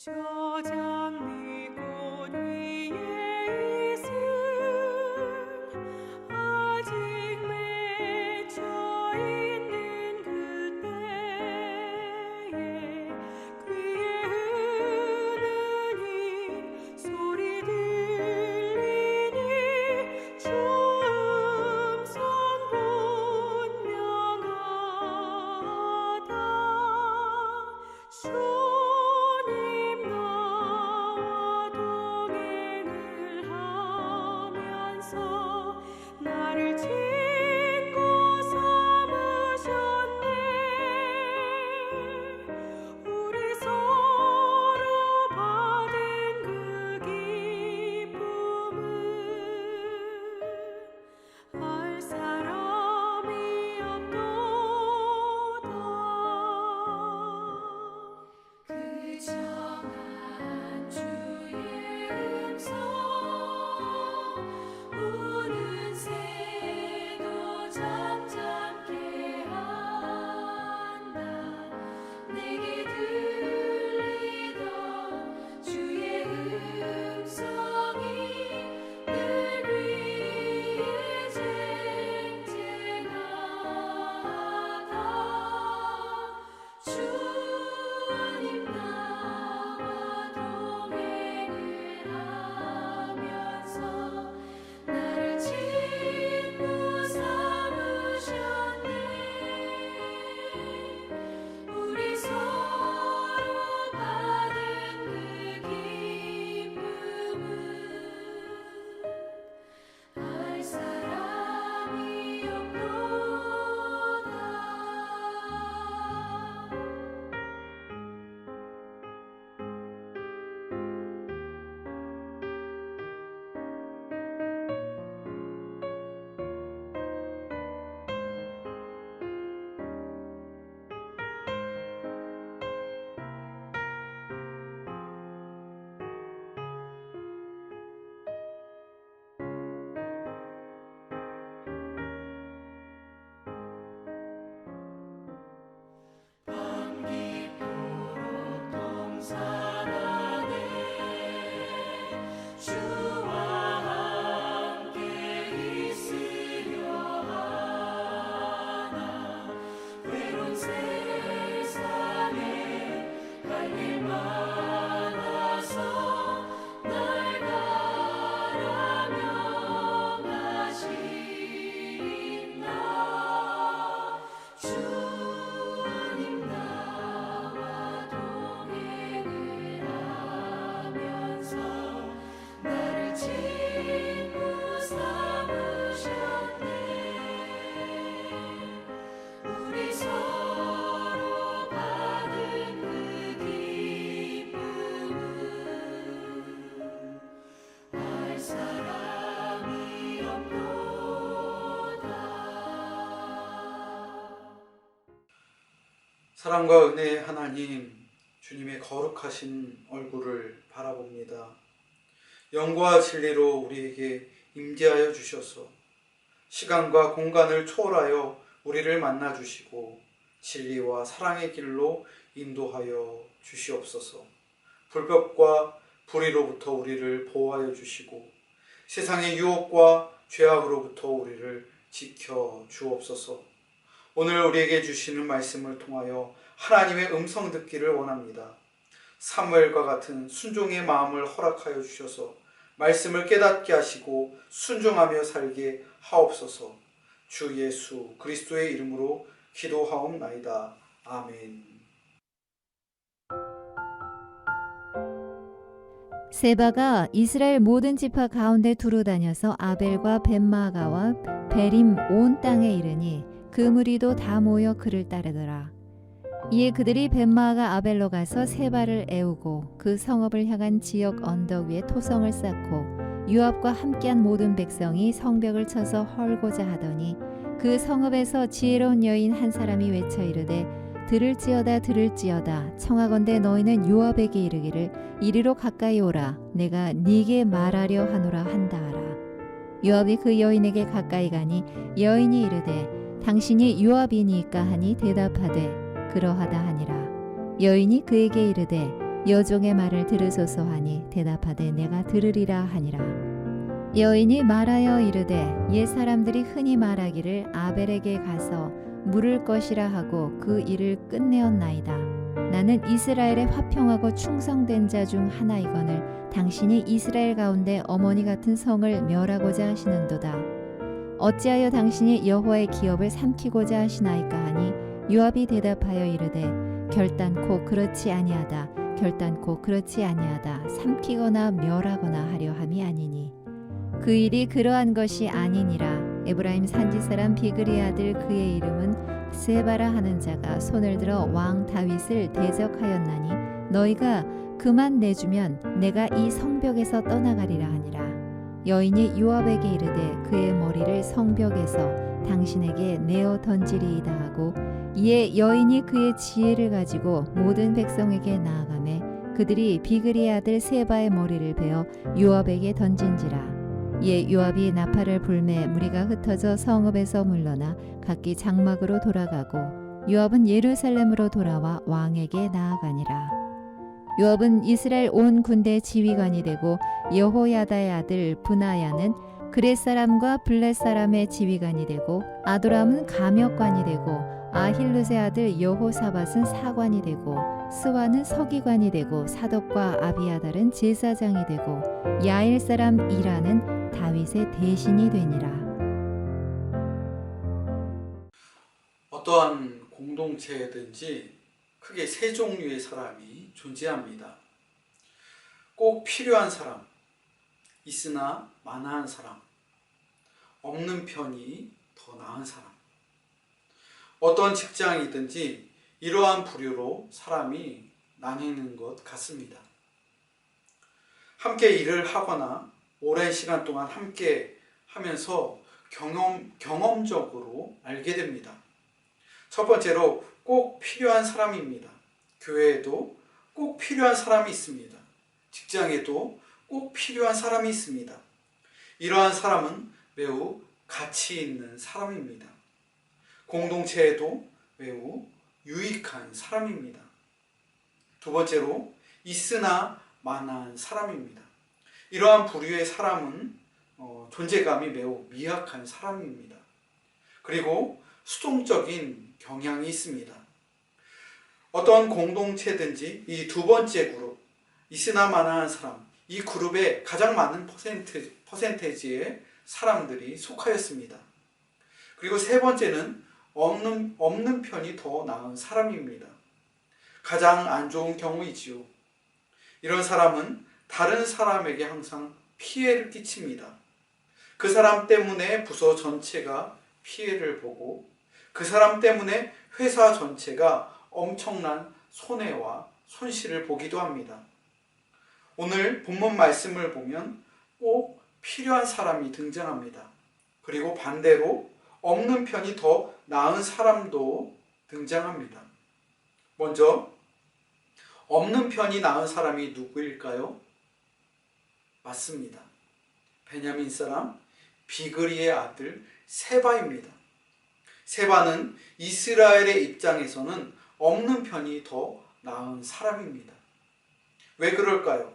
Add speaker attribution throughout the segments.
Speaker 1: 저 장미꽃 위에 있음 아직 맺혀 있는 그때에 귀에 흐르는 이 소리 들리니 주 음성 분명하다. 주님 나와 동행을 하면서 나를 친구 삼으셨네. 우리 서로 받은 그 기쁨은 알 사람이 없도다. 그 정한 주의 음성 우는 새도 잠잠케 한다. 내게 들리던 주의 음성이 늘 위에 쟁쟁하다. 주님 나와 동행을 하면서 나를 친구 삼으셨네. 우리 서로 받은 그 기쁨은 알 사람이 없도다. 밤 깊도록 동산하네. 주와 함께 있으려 하나. 외로운 세상에 갈 일 많아서 날 가라 명하신다. 주님 나와 동행을 하면서 나를 친구 삼으셨네. 우리 서로 받은 그 기쁨은 알 사람이 없도다.
Speaker 2: 사랑과 은혜의 하나님, 주님의 거룩하신 얼굴을 바라봅니다. 영과 진리로 우리에게 임재하여 주셔서 시간과 공간을 초월하여 우리를 만나 주시고 진리와 사랑의 길로 인도하여 주시옵소서. 불법과 불의로부터 우리를 보호하여 주시고 세상의 유혹과 죄악으로부터 우리를 지켜 주옵소서. 오늘 우리에게 주시는 말씀을 통하여 하나님의 음성 듣기를 원합니다. 사무엘과 같은 순종의 마음을 허락하여 주셔서 말씀을 깨닫게 하시고 순종하며 살게 하옵소서. 주 예수 그리스도의 이름으로 기도하옵나이다. 아멘.
Speaker 3: 세바가 이스라엘 모든 지파 가운데 두루 다녀서 아벨과 벳마가와 베림 온 땅에 이르니 그 무리도 다 모여 그를 따르더라. 이에 그들이 벳마가 아벨로 가서 세바를 애우고 그 성읍을 향한 지역 언덕 위에 토성을 쌓고 요압과 함께한 모든 백성이 성벽을 쳐서 헐고자 하더니 그 성읍에서 지혜로운 여인 한 사람이 외쳐 이르되 들을지어다 들을지어다 청하건대 너희는 요압에게 이르기를 이리로 가까이 오라 내가 네게 말하려 하노라 한다 하라. 요압이 그 여인에게 가까이 가니 여인이 이르되 당신이 요압이니까 하니 대답하되 그러하다 하니라. 여인이 그에게 이르되 여종의 말을 들으소서 하니 대답하되 내가 들으리라 하니라. 여인이 말하여 이르되 옛 사람들이 흔히 말하기를 아벨에게 가서 물을 것이라 하고 그 일을 끝내었나이다. 나는 이스라엘의 화평하고 충성된 자 중 하나이거늘 당신이 이스라엘 가운데 어머니 같은 성을 멸하고자 하시는도다. 어찌하여 당신이 여호와의 기업을 삼키고자 하시나이까 하니 요압이 대답하여 이르되 결단코 그렇지 아니하다. 결단코 그렇지 아니하다. 삼키거나 멸하거나 하려 함이 아니니 그 일이 그러한 것이 아니니라. 에브라임 산지 사람 비그리 아들 그의 이름은 세바라 하는 자가 손을 들어 왕 다윗을 대적하였나니 너희가 그만 내주면 내가 이 성벽에서 떠나가리라 하니라. 여인이 요압에게 이르되 그의 머리를 성벽에서 당신에게 내어 던지리이다 하고 이에 여인이 그의 지혜를 가지고 모든 백성에게 나아가매 그들이 비그리 아들 세바의 머리를 베어 요압에게 던진지라. 이에 요압이 나팔을 불매 무리가 흩어져 성읍에서 물러나 각기 장막으로 돌아가고 요압은 예루살렘으로 돌아와 왕에게 나아가니라. 요압은 이스라엘 온 군대 지휘관이 되고 여호야다의 아들 브나야는 그렛 사람과 블렛 사람의 지휘관이 되고 아도람은 감역관이 되고 아힐루의 아들 여호사밧은 사관이 되고 스와는 서기관이 되고 사독과 아비아달은 제사장이 되고 야일 사람 이라는 다윗의 대신이 되니라.
Speaker 2: 어떠한 공동체든지 크게 세 종류의 사람이 존재합니다. 꼭 필요한 사람, 있으나 마나한 사람, 없는 편이 더 나은 사람. 어떤 직장이든지 이러한 부류로 사람이 나뉘는 것 같습니다. 함께 일을 하거나 오랜 시간 동안 함께 하면서 경험적으로 알게 됩니다. 첫 번째로 꼭 필요한 사람입니다. 교회에도 꼭 필요한 사람이 있습니다. 직장에도 꼭 필요한 사람이 있습니다. 이러한 사람은 매우 가치 있는 사람입니다. 공동체에도 매우 유익한 사람입니다. 두 번째로 있으나 마나한 사람입니다. 이러한 부류의 사람은 존재감이 매우 미약한 사람입니다. 그리고 수동적인 경향이 있습니다. 어떤 공동체든지 이 두 번째 그룹, 있으나 마나한 사람, 이 그룹에 가장 많은 퍼센테이지의 사람들이 속하였습니다. 그리고 세 번째는 없는 편이 더 나은 사람입니다. 가장 안 좋은 경우이지요. 이런 사람은 다른 사람에게 항상 피해를 끼칩니다. 그 사람 때문에 부서 전체가 피해를 보고 그 사람 때문에 회사 전체가 엄청난 손해와 손실을 보기도 합니다. 오늘 본문 말씀을 보면 꼭 필요한 사람이 등장합니다. 그리고 반대로 없는 편이 더 나은 사람도 등장합니다. 먼저 없는 편이 나은 사람이 누구일까요? 맞습니다. 베냐민 사람 비그리의 아들 세바입니다. 세바는 이스라엘의 입장에서는 없는 편이 더 나은 사람입니다. 왜 그럴까요?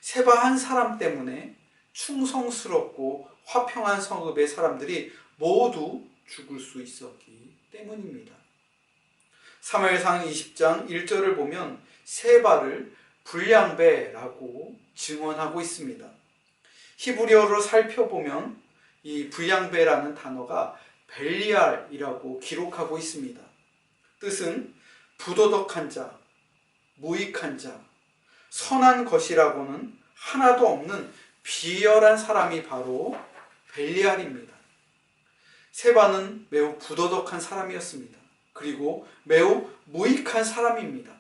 Speaker 2: 세바 한 사람 때문에 충성스럽고 화평한 성읍의 사람들이 모두 죽을 수 있었기 때문입니다. 사무엘상 20장 1절을 보면 세바를 불량배라고 증언하고 있습니다. 히브리어로 살펴보면 이 불량배라는 단어가 벨리알이라고 기록하고 있습니다. 뜻은 부도덕한 자, 무익한 자, 선한 것이라고는 하나도 없는 비열한 사람이 바로 벨리알입니다. 세바는 매우 부도덕한 사람이었습니다. 그리고 매우 무익한 사람입니다.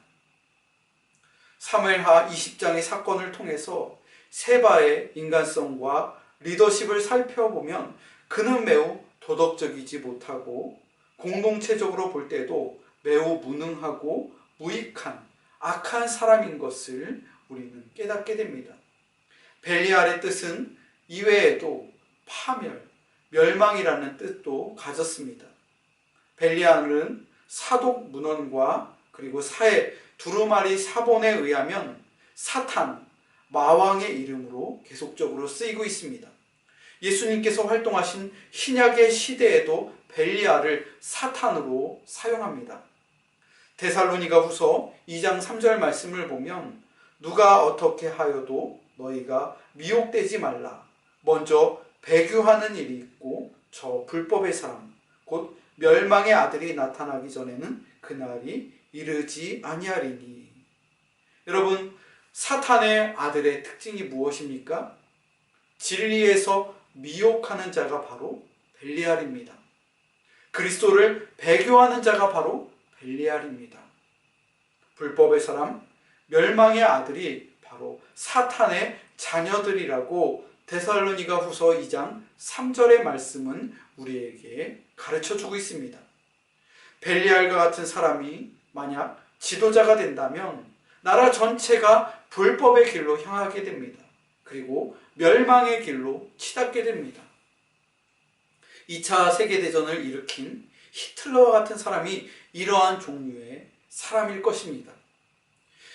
Speaker 2: 사무엘하 20장의 사건을 통해서 세바의 인간성과 리더십을 살펴보면 그는 매우 도덕적이지 못하고 공동체적으로 볼 때도 매우 무능하고 무익한 악한 사람인 것을 우리는 깨닫게 됩니다. 벨리알의 뜻은 이외에도 파멸, 멸망이라는 뜻도 가졌습니다. 벨리알은 사독 문헌과 그리고 사회 두루마리 사본에 의하면 사탄, 마왕의 이름으로 계속적으로 쓰이고 있습니다. 예수님께서 활동하신 신약의 시대에도 벨리알을 사탄으로 사용합니다. 데살로니가 후서 2장 3절 말씀을 보면 누가 어떻게 하여도 너희가 미혹되지 말라. 먼저 배교하는 일이 있고 저 불법의 사람 곧 멸망의 아들이 나타나기 전에는 그날이 이르지 아니하리니. 여러분, 사탄의 아들의 특징이 무엇입니까? 진리에서 미혹하는 자가 바로 벨리알입니다. 그리스도를 배교하는 자가 바로 벨리알입니다. 불법의 사람, 멸망의 아들이 바로 사탄의 자녀들이라고 데살로니가 후서 2장 3절의 말씀은 우리에게 가르쳐주고 있습니다. 벨리알과 같은 사람이 만약 지도자가 된다면 나라 전체가 불법의 길로 향하게 됩니다. 그리고 멸망의 길로 치닫게 됩니다. 2차 세계대전을 일으킨 히틀러와 같은 사람이 이러한 종류의 사람일 것입니다.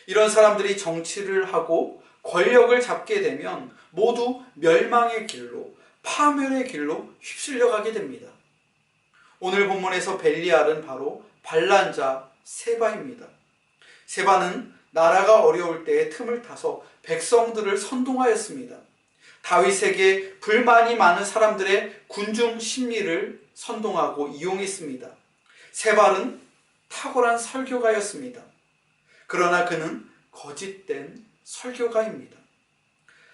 Speaker 2: 이런 사람들이 정치를 하고 권력을 잡게 되면 모두 멸망의 길로, 파멸의 길로 휩쓸려 가게 됩니다. 오늘 본문에서 벨리알은 바로 반란자 세바입니다. 세바는 나라가 어려울 때에 틈을 타서 백성들을 선동하였습니다. 다윗에게 불만이 많은 사람들의 군중 심리를 선동하고 이용했습니다. 세바는 탁월한 설교가였습니다. 그러나 그는 거짓된 설교가입니다.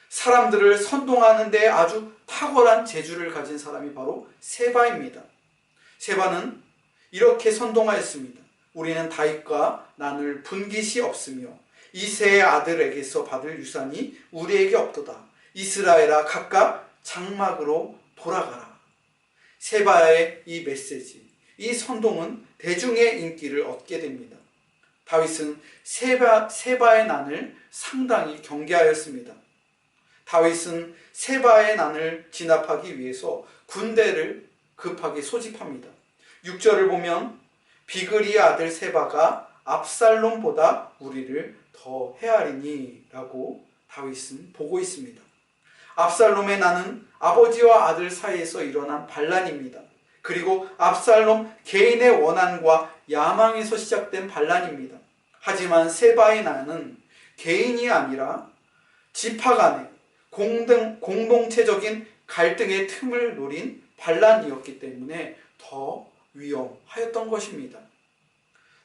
Speaker 2: 사람들을 선동하는 데 아주 탁월한 재주를 가진 사람이 바로 세바입니다. 세바는 이렇게 선동하였습니다. 우리는 다윗과 나눌 분깃이 없으며 이새의 아들에게서 받을 유산이 우리에게 없도다. 이스라엘아 각각 장막으로 돌아가라. 세바의 이 메시지, 이 선동은 대중의 인기를 얻게 됩니다. 다윗은 세바의 난을 상당히 경계하였습니다. 다윗은 세바의 난을 진압하기 위해서 군대를 급하게 소집합니다. 6절을 보면 비그리의 아들 세바가 압살롬보다 우리를 더 헤아리니 라고 다윗은 보고 있습니다. 압살롬의 난은 아버지와 아들 사이에서 일어난 반란입니다. 그리고 압살롬 개인의 원한과 야망에서 시작된 반란입니다. 하지만 세바의 난은 개인이 아니라 지파 간의 공동체적인 갈등의 틈을 노린 반란이었기 때문에 더 위험하였던 것입니다.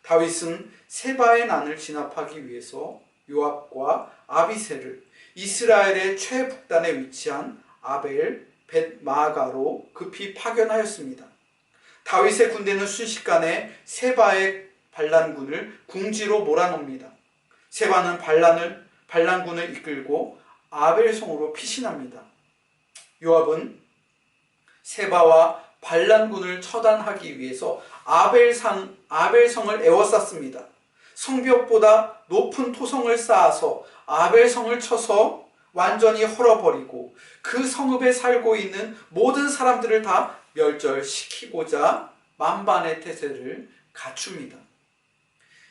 Speaker 2: 다윗은 세바의 난을 진압하기 위해서 요압과 아비새를 이스라엘의 최북단에 위치한 아벨 벳마가로 급히 파견하였습니다. 다윗의 군대는 순식간에 세바의 반란군을 궁지로 몰아넣습니다. 세바는 반란군을 이끌고 아벨성으로 피신합니다. 요압은 세바와 반란군을 처단하기 위해서 아벨성을 에워쌌습니다. 성벽보다 높은 토성을 쌓아서 아벨성을 쳐서 완전히 헐어버리고 그 성읍에 살고 있는 모든 사람들을 다 멸절시키고자 만반의 태세를 갖춥니다.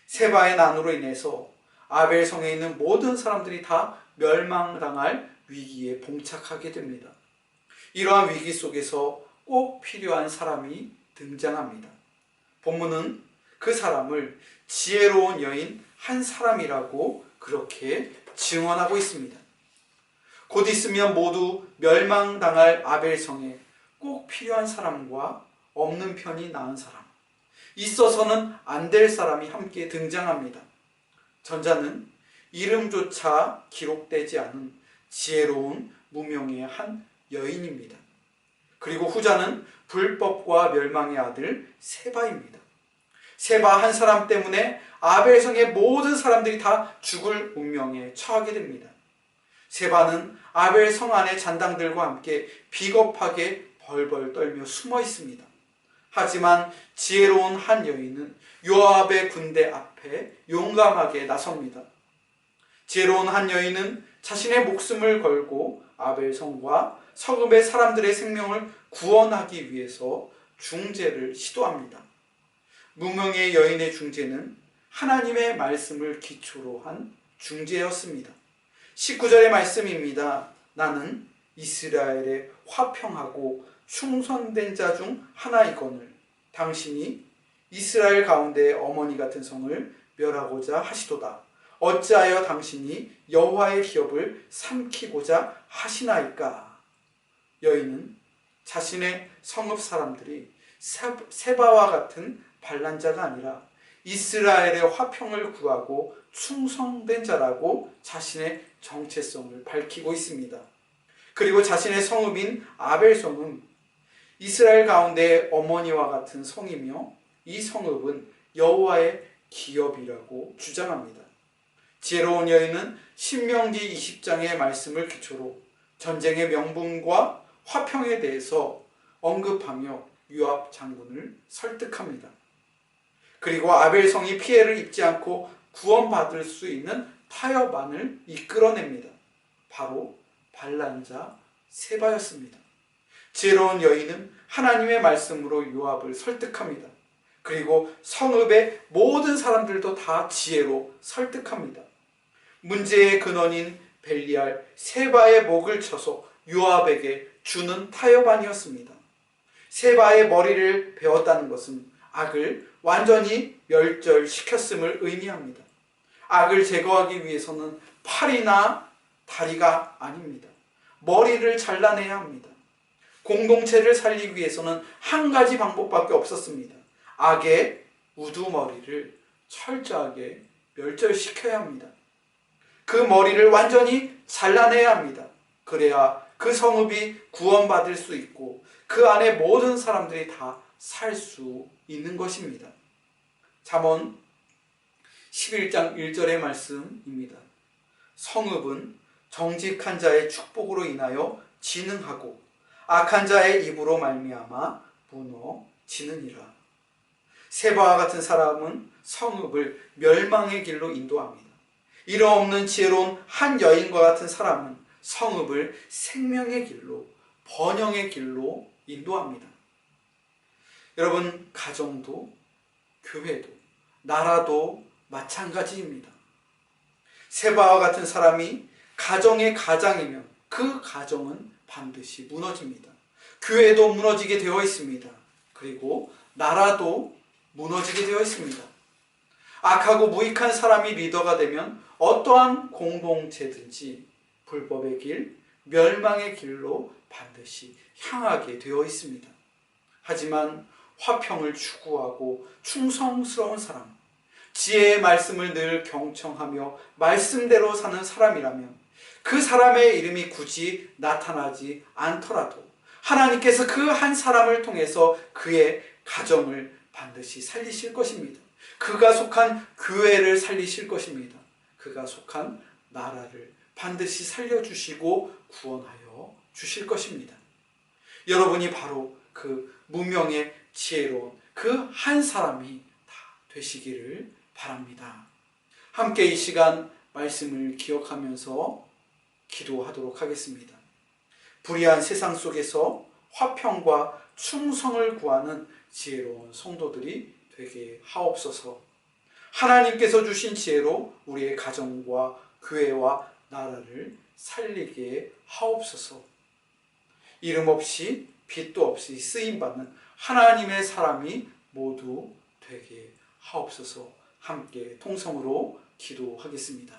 Speaker 2: 세바의 난으로 인해서 아벨성에 있는 모든 사람들이 다 멸망당할 위기에 봉착하게 됩니다. 이러한 위기 속에서 꼭 필요한 사람이 등장합니다. 본문은 그 사람을 지혜로운 여인 한 사람이라고 그렇게 증언하고 있습니다. 곧 있으면 모두 멸망당할 아벨성에 꼭 필요한 사람과 없는 편이 나은 사람, 있어서는 안 될 사람이 함께 등장합니다. 전자는 이름조차 기록되지 않은 지혜로운 무명의 한 여인입니다. 그리고 후자는 불법과 멸망의 아들 세바입니다. 세바 한 사람 때문에 아벨성의 모든 사람들이 다 죽을 운명에 처하게 됩니다. 세바는 아벨성 안의 잔당들과 함께 비겁하게 벌벌 떨며 숨어 있습니다. 하지만 지혜로운 한 여인은 요압의 군대 앞에 용감하게 나섭니다. 지혜로운 한 여인은 자신의 목숨을 걸고 아벨성과 성읍의 사람들의 생명을 구원하기 위해서 중재를 시도합니다. 무명의 여인의 중재는 하나님의 말씀을 기초로 한 중재였습니다. 19절의 말씀입니다. 나는 이스라엘의 화평하고 충성된 자 중 하나이거늘 당신이 이스라엘 가운데 어머니 같은 성을 멸하고자 하시도다. 어찌하여 당신이 여호와의 기업을 삼키고자 하시나이까? 여인은 자신의 성읍 사람들이 세바와 같은 반란자가 아니라 이스라엘의 화평을 구하고 충성된 자라고 자신의 정체성을 밝히고 있습니다. 그리고 자신의 성읍인 아벨성은 이스라엘 가운데 어머니와 같은 성이며 이 성읍은 여호와의 기업이라고 주장합니다. 지혜로운 여인은 신명기 20장의 말씀을 기초로 전쟁의 명분과 화평에 대해서 언급하며 요압 장군을 설득합니다. 그리고 아벨성이 피해를 입지 않고 구원받을 수 있는 타협안을 이끌어냅니다. 바로 반란자 세바였습니다. 지혜로운 여인은 하나님의 말씀으로 요압을 설득합니다. 그리고 성읍의 모든 사람들도 다 지혜로 설득합니다. 문제의 근원인 벨리알 세바의 목을 쳐서 요압에게 주는 타협안이었습니다. 세바의 머리를 베었다는 것은 악을 완전히 멸절시켰음을 의미합니다. 악을 제거하기 위해서는 팔이나 다리가 아닙니다. 머리를 잘라내야 합니다. 공동체를 살리기 위해서는 한 가지 방법밖에 없었습니다. 악의 우두머리를 철저하게 멸절시켜야 합니다. 그 머리를 완전히 잘라내야 합니다. 그래야 그 성읍이 구원받을 수 있고 그 안에 모든 사람들이 다 살 수 있는 것입니다. 잠언 11장 1절의 말씀입니다. 성읍은 정직한 자의 축복으로 인하여 진흥하고 악한 자의 입으로 말미암아 무너지느니라. 세바와 같은 사람은 성읍을 멸망의 길로 인도합니다. 이름 없는 지혜로운 한 여인과 같은 사람은 성읍을 생명의 길로, 번영의 길로 인도합니다. 여러분, 가정도, 교회도, 나라도 마찬가지입니다. 세바와 같은 사람이 가정의 가장이면 그 가정은 반드시 무너집니다. 교회도 무너지게 되어 있습니다. 그리고 나라도 무너지게 되어 있습니다. 악하고 무익한 사람이 리더가 되면 어떠한 공동체든지 불법의 길, 멸망의 길로 반드시 향하게 되어 있습니다. 하지만 화평을 추구하고 충성스러운 사람, 지혜의 말씀을 늘 경청하며 말씀대로 사는 사람이라면 그 사람의 이름이 굳이 나타나지 않더라도 하나님께서 그 한 사람을 통해서 그의 가정을 반드시 살리실 것입니다. 그가 속한 교회를 살리실 것입니다. 그가 속한 나라를 반드시 살려주시고 구원하여 주실 것입니다. 여러분이 바로 그 무명의 지혜로운 그 한 사람이 다 되시기를 바랍니다. 함께 이 시간 말씀을 기억하면서 기도하도록 하겠습니다. 불의한 세상 속에서 화평과 충성을 구하는 지혜로운 성도들이 되게 하옵소서. 하나님께서 주신 지혜로 우리의 가정과 교회와 나라를 살리게 하옵소서. 이름 없이 빛도 없이 쓰임받는 하나님의 사람이 모두 되게 하옵소서. 함께 통성으로 기도하겠습니다.